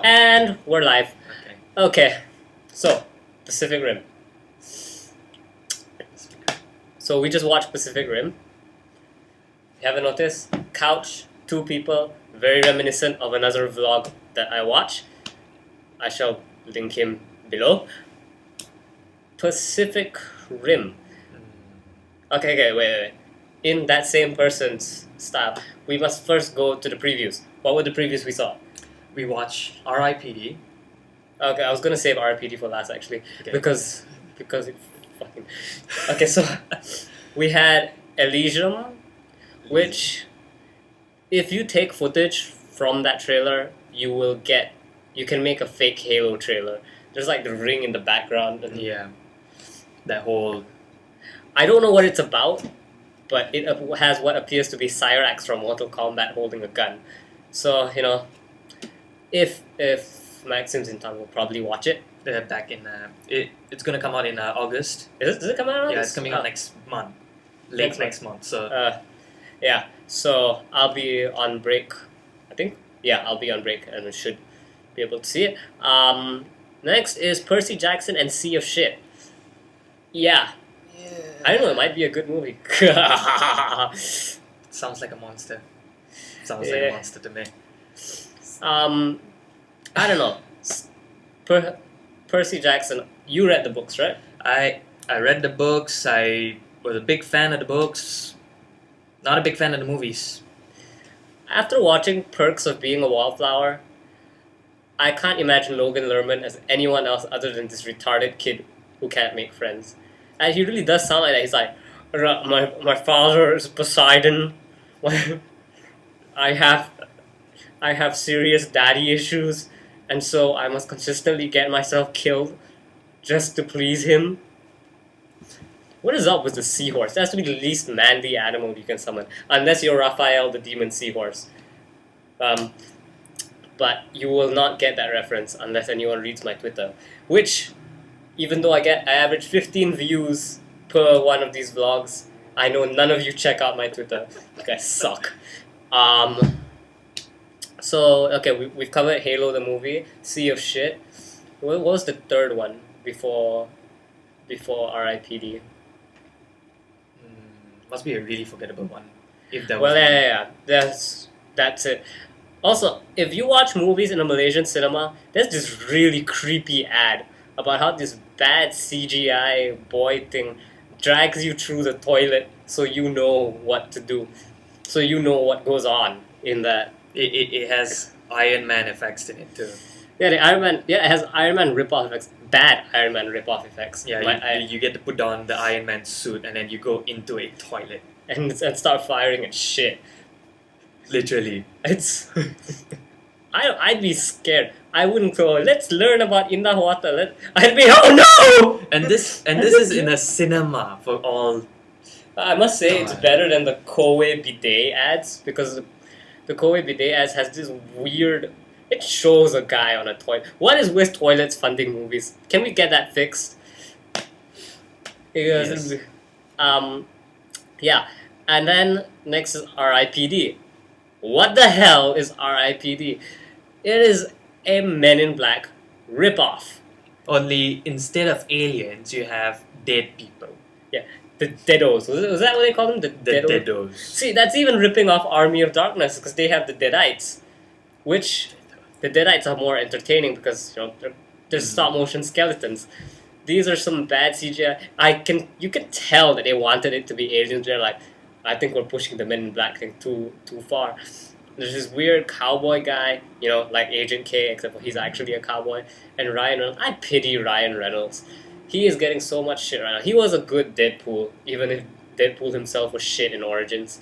And we're live. Okay. Okay, so Pacific Rim. So we just watched Pacific Rim. You haven't noticed? Couch, two people, very reminiscent of another vlog that I watch. I shall link him below. Pacific Rim. Okay, wait. In that same person's style, we must first go to the previews. What were the previews we saw? We watch R.I.P.D. Okay, I was gonna save RPD for last actually, Okay. because it fucking. Okay, so we had Elysium, which, if you take footage from that trailer, you can make a fake Halo trailer. There's like the ring in the background. And Yeah. That whole... I don't know what it's about, but it has what appears to be Cyrax from Mortal Kombat holding a gun. So if Maxim's in town, we'll probably watch it. back in... it's gonna come out in August. Does it come out? Yeah, it's coming out next month. Late next month. So... yeah, so I'll be on break, I think. Yeah, I'll be on break and I should be able to see it. Next is Percy Jackson and Sea of Shit. Yeah. I don't know, it might be a good movie. Sounds like a monster. Sounds like a monster to me. I don't know. Percy Jackson, you read the books, right? I read the books. I was a big fan of the books. Not a big fan of the movies. After watching Perks of Being a Wallflower, I can't imagine Logan Lerman as anyone else other than this retarded kid who can't make friends. And he really does sound like that. He's like, my father is Poseidon. I have serious daddy issues, and so I must consistently get myself killed just to please him. What is up with the seahorse? That has to be the least manly animal you can summon, unless you're Raphael the demon seahorse. But you will not get that reference unless anyone reads my Twitter, which, even though I average 15 views per one of these vlogs, I know none of you check out my Twitter. You guys suck. So, okay, we've covered Halo the movie, Sea of Shit. What was the third one before R.I.P.D.? Must be a really forgettable one. If that Well, was yeah. That's it. Also, if you watch movies in a Malaysian cinema, there's this really creepy ad about how this bad CGI boy thing drags you through the toilet so you know what to do. So you know what goes on in that. It has Iron Man effects in it too. Yeah, the Iron Man. Yeah, it has Iron Man rip-off effects. Bad Iron Man rip-off effects. Yeah, you get to put on the Iron Man suit and then you go into a toilet. And start firing at shit. Literally. It's... I'd be scared. I wouldn't go, let's learn about Indah Water. I'd be, oh no! And this is in a cinema for all. I must say it's better than the Kowe bidet ads, because the Kowe bidet ads has this weird... It shows a guy on a toilet. What is with toilets funding movies? Can we get that fixed? Because, Yes. Yeah. And then next is R.I.P.D. What the hell is R.I.P.D.? It is a Men in Black ripoff. Only instead of aliens, you have dead people. Yeah, the Deados. Was that what they call them? The Deados. See, that's even ripping off Army of Darkness because they have the Deadites, which the Deadites are more entertaining because they're stop motion skeletons. These are some bad CGI. You can tell that they wanted it to be aliens. They're like, I think we're pushing the Men in Black thing too far. There's this weird cowboy guy, like Agent K, except for he's actually a cowboy. And Ryan Reynolds. I pity Ryan Reynolds. He is getting so much shit right now. He was a good Deadpool, even if Deadpool himself was shit in Origins.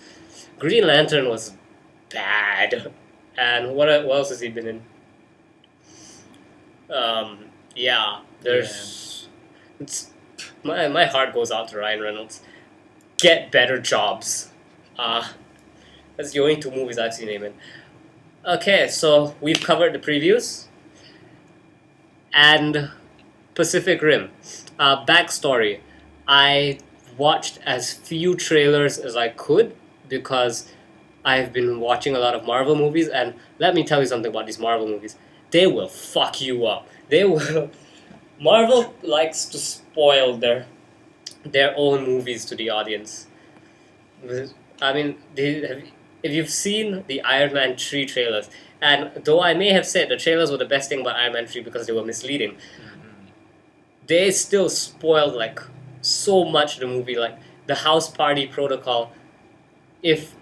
Green Lantern was bad. And what else has he been in? There's... It's my heart goes out to Ryan Reynolds. Get better jobs. That's the only two movies I've seen him in. Okay, so we've covered the previews. And Pacific Rim. Backstory. I watched as few trailers as I could because I've been watching a lot of Marvel movies, and let me tell you something about these Marvel movies. they will fuck you up. They will. Marvel likes to spoil their own movies to the audience. I mean, if you've seen the Iron Man 3 trailers, and though I may have said the trailers were the best thing about Iron Man 3 because they were misleading, they still spoiled like so much of the movie, like the house party protocol. If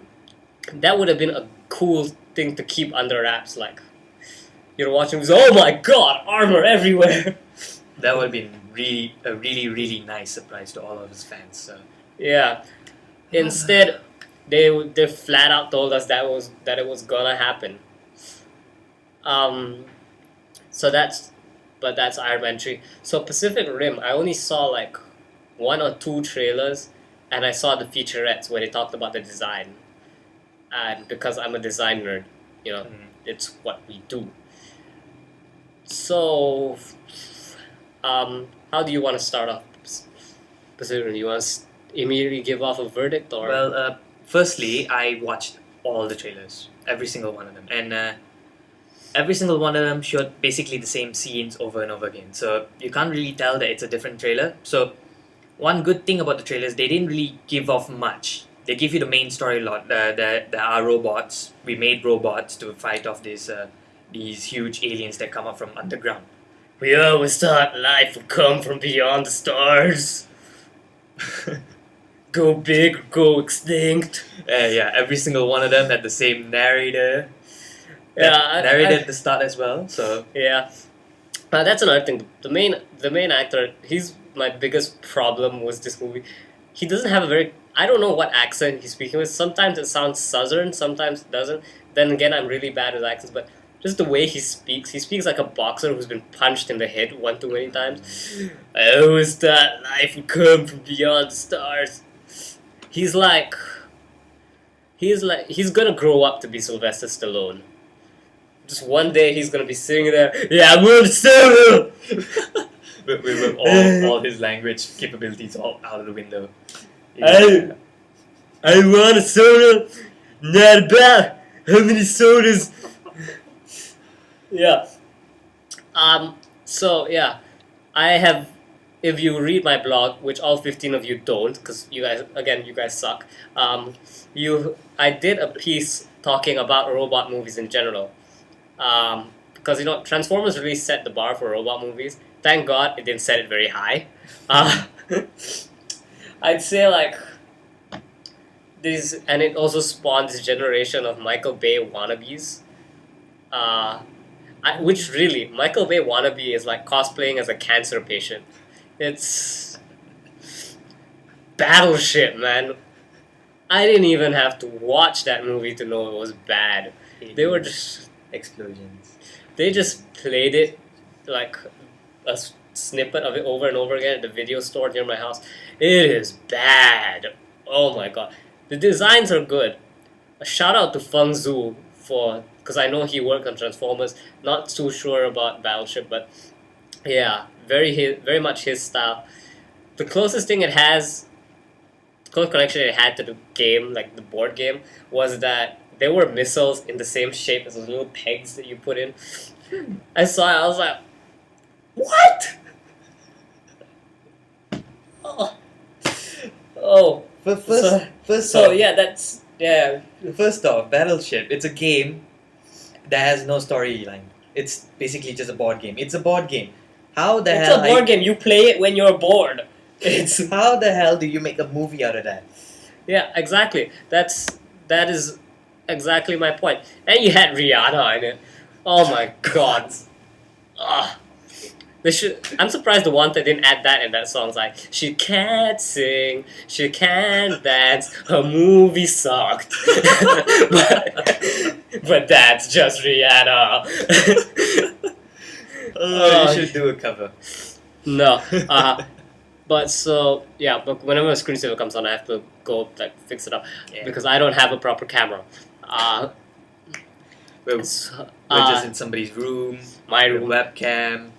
that would have been a cool thing to keep under wraps, like you're watching this, oh my god, armor everywhere. That would have been a really nice surprise to all of his fans. So. Yeah. Instead, they flat out told us that it was gonna happen. So that's Iron Man 3. So Pacific Rim, I only saw like one or two trailers, and I saw the featurettes where they talked about the design. And because I'm a design nerd, it's what we do. So, how do you want to start off Pacific Rim? You want to immediately give off a verdict, or? Well, firstly, I watched all the trailers, every single one of them, and every single one of them showed basically the same scenes over and over again. So you can't really tell that it's a different trailer. So one good thing about the trailers, they didn't really give off much. They give you the main story lot. There are robots. We made robots to fight off these huge aliens that come up from underground. We always thought life would come from beyond the stars. Go big, or go extinct. Yeah, every single one of them had the same narrator. Yeah, narrated at the start as well. So yeah, that's another thing. The main actor, he's my biggest problem with this movie. He doesn't have a very, I don't know what accent he's speaking with. Sometimes it sounds southern, sometimes it doesn't. Then again, I'm really bad with accents, but just the way he speaks like a boxer who's been punched in the head one too many times. I always thought life would come from beyond the stars. He's gonna grow up to be Sylvester Stallone. Just one day he's gonna be sitting there. Yeah, I'm gonna solo. with all his language capabilities all out of the window. I want a soda. Not about how many sodas. Yeah. So yeah, I have. If you read my blog, which all 15 of you don't, because you guys suck. I did a piece talking about robot movies in general. Because Transformers really set the bar for robot movies. Thank God it didn't set it very high. I'd say like and it also spawned this generation of Michael Bay wannabes. Which really, Michael Bay wannabe is like cosplaying as a cancer patient. It's Battleship, man. I didn't even have to watch that movie to know it was bad. They were just explosions. They just played it like a snippet of it over and over again at the video store near my house. It is bad. Oh my god. The designs are good. A shout out to Feng Zhu because I know he worked on Transformers. Not too sure about Battleship, but yeah, very much his style. The closest thing it has, close connection it had to the game, like the board game, was that there were missiles in the same shape as those little pegs that you put in. I saw it, I was like, what? Oh. First off, Battleship, it's a game that has no storyline. It's basically just a board game. It's a board game. How the hell? It's a board game. You play it when you're bored. How the hell do you make a movie out of that? Yeah, exactly. That is exactly my point. And you had Rihanna in it. Oh my god. I'm surprised the one that didn't add that in that song. It's like, she can't sing, she can't dance, her movie sucked. but that's just Rihanna. You should do a cover. No. But whenever a screensaver comes on, I have to go fix it up because I don't have a proper camera. We're just in somebody's room. My room. Webcam.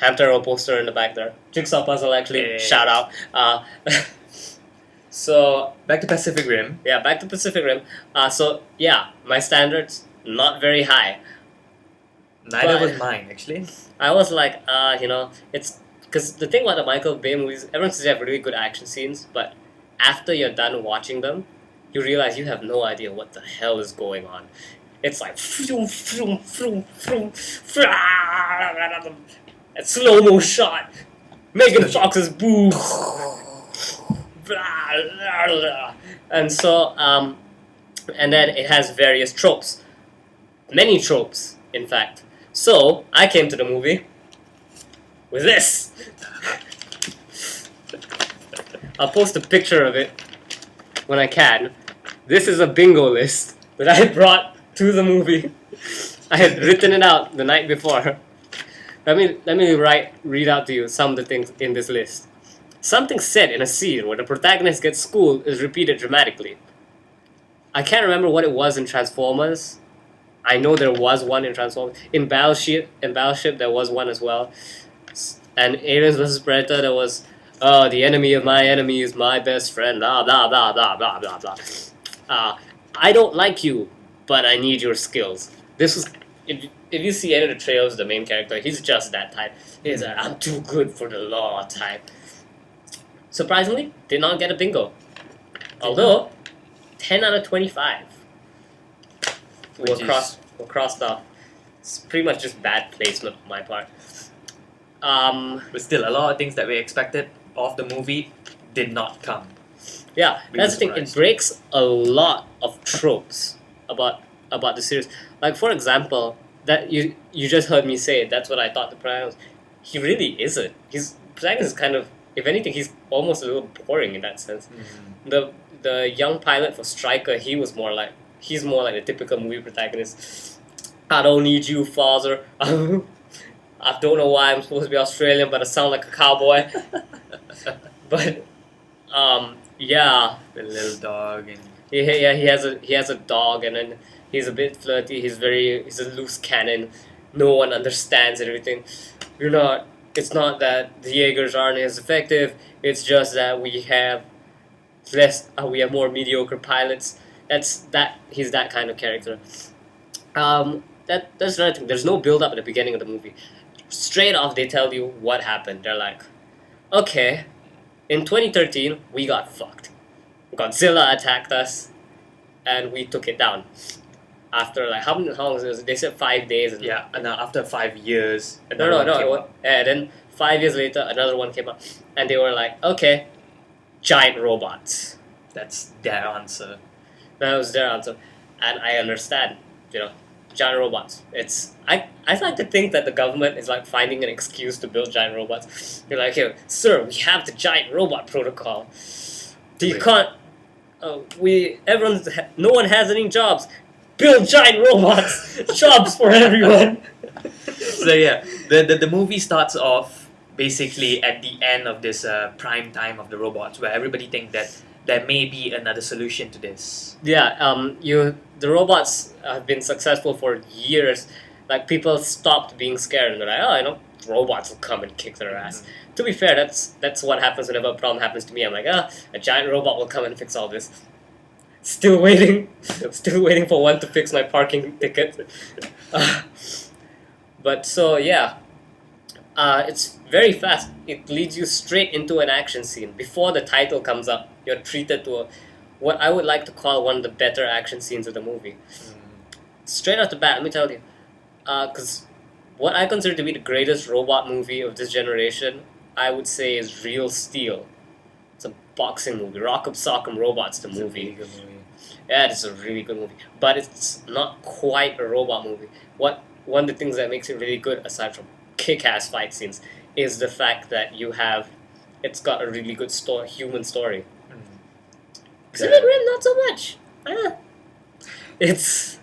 Hamtaro poster in the back there. Jigsaw puzzle, actually. Shout out. So back to Pacific Rim. Yeah, back to Pacific Rim. My standards not very high. Neither But- was mine, actually. I was like, it's because the thing about the Michael Bay movies, everyone says they have really good action scenes, but after you're done watching them, you realize you have no idea what the hell is going on. It's like vroom, vroom, vroom, vroom, a slow-mo shot. Megan Fox's boobs. And so, and then it has various tropes. Many tropes, in fact. So, I came to the movie with this. I'll post a picture of it when I can. This is a bingo list that I brought to the movie. I had written it out the night before. Let me read out to you some of the things in this list. Something said in a scene where the protagonist gets schooled is repeated dramatically. I can't remember what it was in Transformers. I know there was one in Transformers. In Battleship there was one as well. And Aliens vs Predator there was, the enemy of my enemy is my best friend. Blah blah blah blah blah blah blah. I don't like you, but I need your skills. This was if you see any of the trailers, the main character, he's just that type. He's like, I'm too good for the law type. Surprisingly, did not get a bingo. Although, 10 out of 25 were crossed off. It's pretty much just bad placement on my part. But still, a lot of things that we expected of the movie did not come. Yeah, We that's were the thing. It surprised. breaks a lot of tropes about the series. Like, for example, that you just heard me say, that's what I thought the protagonist was. He really isn't. His protagonist is kind of, if anything, he's almost a little boring in that sense. The young pilot for Stryker, he's more like the typical movie protagonist. I don't need you, father. I don't know why I'm supposed to be Australian, but I sound like a cowboy. But, yeah. The little dog and He has a dog, and then he's a bit flirty. He's a loose cannon. No one understands and everything. It's not that the Jaegers aren't as effective. It's just that we have more mediocre pilots. He's that kind of character. That's another thing. There's no build up at the beginning of the movie. Straight off, they tell you what happened. They're like, okay, in 2013 we got fucked. Godzilla attacked us, and we took it down. After like how long was it? They said 5 days. And yeah, and now after 5 years, No. another one came up. And then 5 years later, another one came up, and they were like, okay, giant robots. That's their answer. That was their answer, and I understand. Giant robots. I like to think that the government is like finding an excuse to build giant robots. They're like, here, sir, we have the giant robot protocol. You can't. No one has any jobs. Build giant robots. Jobs for everyone. So yeah, the movie starts off basically at the end of this prime time of the robots, where everybody thinks that there may be another solution to this. Yeah. The robots have been successful for years. Like people stopped being scared and they're like, robots will come and kick their ass. To be fair, that's what happens whenever a problem happens to me. I'm like, a giant robot will come and fix all this. Still waiting for one to fix my parking ticket. But so yeah, it's very fast. It leads you straight into an action scene. Before the title comes up, you're treated to what I would like to call one of the better action scenes of the movie. Straight off the bat, let me tell you, because what I consider to be the greatest robot movie of this generation, I would say is Real Steel. It's a boxing movie. Rock'em Sock'em Robots, the It's a movie. really good movie. Yeah, it's a really good movie. But it's not quite a robot movie. One of the things that makes it really good, aside from kick-ass fight scenes, is the fact that it's got a really good human story. Civil Rim, not so much. It's